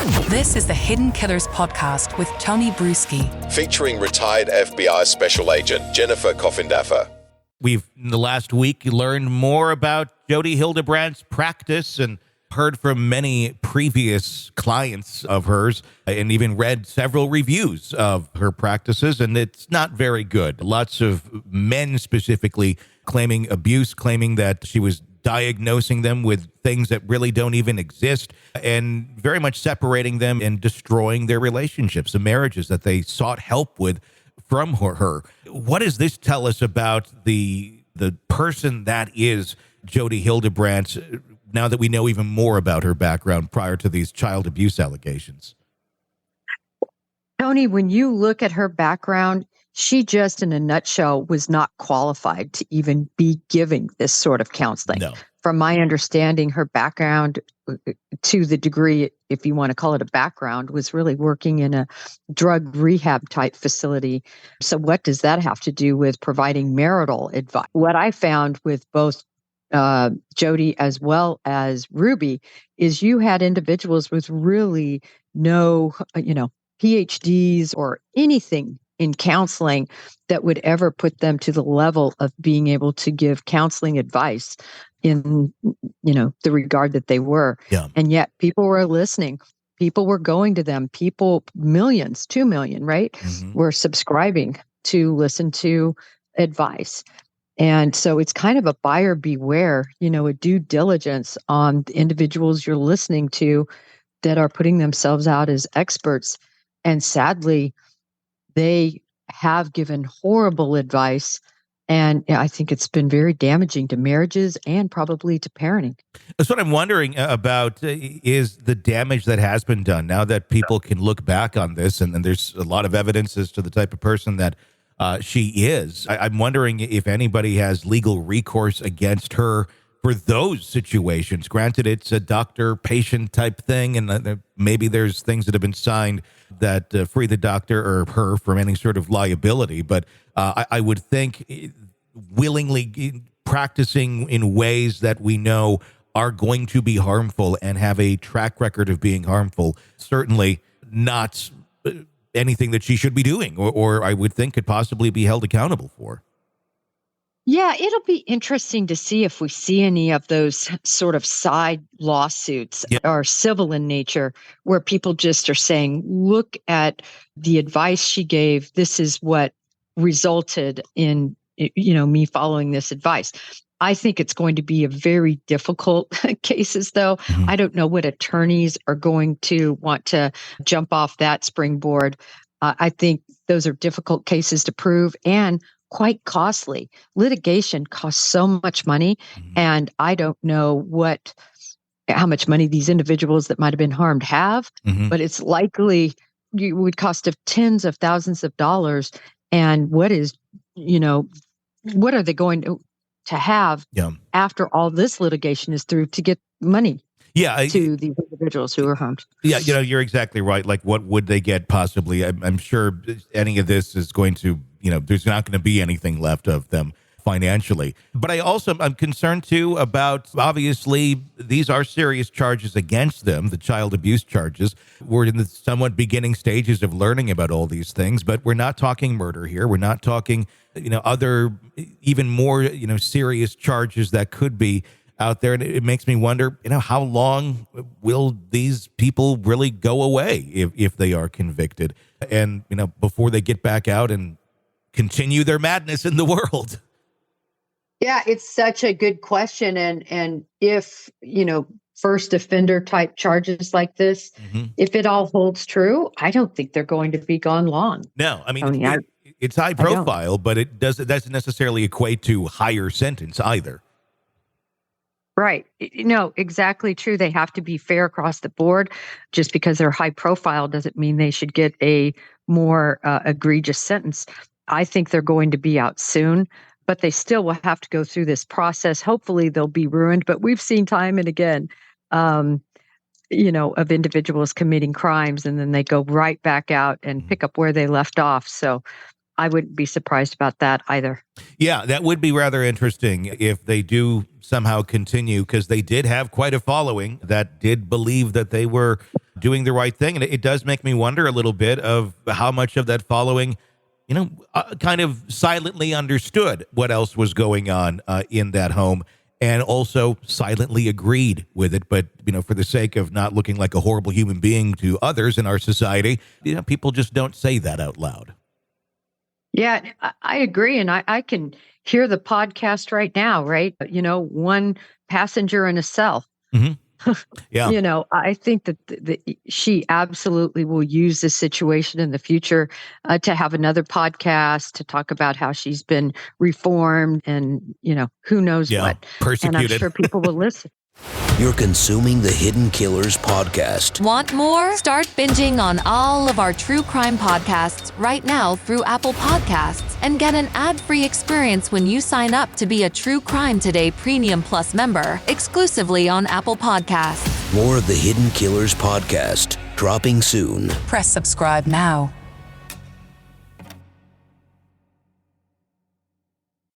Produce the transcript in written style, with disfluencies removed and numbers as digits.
This is the Hidden Killers podcast with Tony Brueski, featuring retired FBI Special Agent Jennifer Coffindaffer. We've, in the last week, learned more about Jodi Hildebrandt's practice and heard from many previous clients of hers and even read several reviews of her practices, and it's not very good. Lots of men specifically claiming abuse, claiming that she was diagnosing them with things that really don't even exist, and very much separating them and destroying their relationships, the marriages that they sought help with from her. What does this tell us about the person that is Jodi Hildebrandt, now that we know even more about her background prior to these child abuse allegations? Tony, when you look at her background, she just, in a nutshell, was not qualified to even be giving this sort of counseling. No. From my understanding, her background, to the degree, if you want to call it a background, was really working in a drug rehab type facility. So what does that have to do with providing marital advice? What I found with both Jodi as well as Ruby is you had individuals with really no, PhDs or anything in counseling that would ever put them to the level of being able to give counseling advice in, the regard that they were. Yeah. And yet people were listening. People were going to them. People, millions, 2 million, right, were subscribing to listen to advice. And so it's kind of a buyer beware, a due diligence on the individuals you're listening to that are putting themselves out as experts. And sadly, they have given horrible advice, and I think it's been very damaging to marriages and probably to parenting. That's what I'm wondering about, is the damage that has been done now that people can look back on this, and there's a lot of evidence as to the type of person that she is. I'm wondering if anybody has legal recourse against her for those situations. Granted, it's a doctor-patient type thing, and maybe there's things that have been signed that free the doctor or her from any sort of liability. But I would think willingly practicing in ways that we know are going to be harmful and have a track record of being harmful, certainly not anything that she should be doing, or I would think could possibly be held accountable for. Yeah, it'll be interesting to see if we see any of those sort of side lawsuits or civil in nature where people just are saying, look at the advice she gave. This is what resulted in, me following this advice. I think it's going to be a very difficult cases, though. I don't know what attorneys are going to want to jump off that springboard. I think those are difficult cases to prove and quite costly. Litigation costs so much money, and I don't know how much money these individuals that might have been harmed have, but it's likely it would cost of tens of thousands of dollars. And what are they going to have after all this litigation is through to get money to these individuals who are harmed? Yeah, you're exactly right. Like, what would they get possibly? I'm sure any of this is going to, there's not going to be anything left of them financially. But I'm concerned too about, obviously, these are serious charges against them, the child abuse charges. We're in the somewhat beginning stages of learning about all these things, but we're not talking murder here. We're not talking, other, even more, serious charges that could be out there. And it makes me wonder, how long will these people really go away if they are convicted and, before they get back out and continue their madness in the world? Yeah, it's such a good question. And if, first offender type charges like this, if it all holds true, I don't think they're going to be gone long. No, I mean, it's high profile, but it doesn't necessarily equate to higher sentence either. Right. No, exactly true. They have to be fair across the board. Just because they're high profile doesn't mean they should get a more egregious sentence. I think they're going to be out soon, but they still will have to go through this process. Hopefully they'll be ruined, but we've seen time and again, of individuals committing crimes and then they go right back out and pick up where they left off. So I wouldn't be surprised about that either. Yeah, that would be rather interesting if they do somehow continue, because they did have quite a following that did believe that they were doing the right thing. And it does make me wonder a little bit of how much of that following, kind of silently understood what else was going on in that home, and also silently agreed with it. But, for the sake of not looking like a horrible human being to others in our society, people just don't say that out loud. Yeah, I agree. And I can hear the podcast right now, right? One passenger in a cell. Mm-hmm. Yeah. I think that she absolutely will use this situation in the future to have another podcast to talk about how she's been reformed and, who knows what. Persecuted. And I'm sure people will listen. You're consuming the Hidden Killers podcast. Want more? Start binging on all of our true crime podcasts right now through Apple Podcasts and get an ad-free experience when you sign up to be a True Crime Today Premium Plus member exclusively on Apple Podcasts. More of the Hidden Killers podcast dropping soon. Press subscribe now.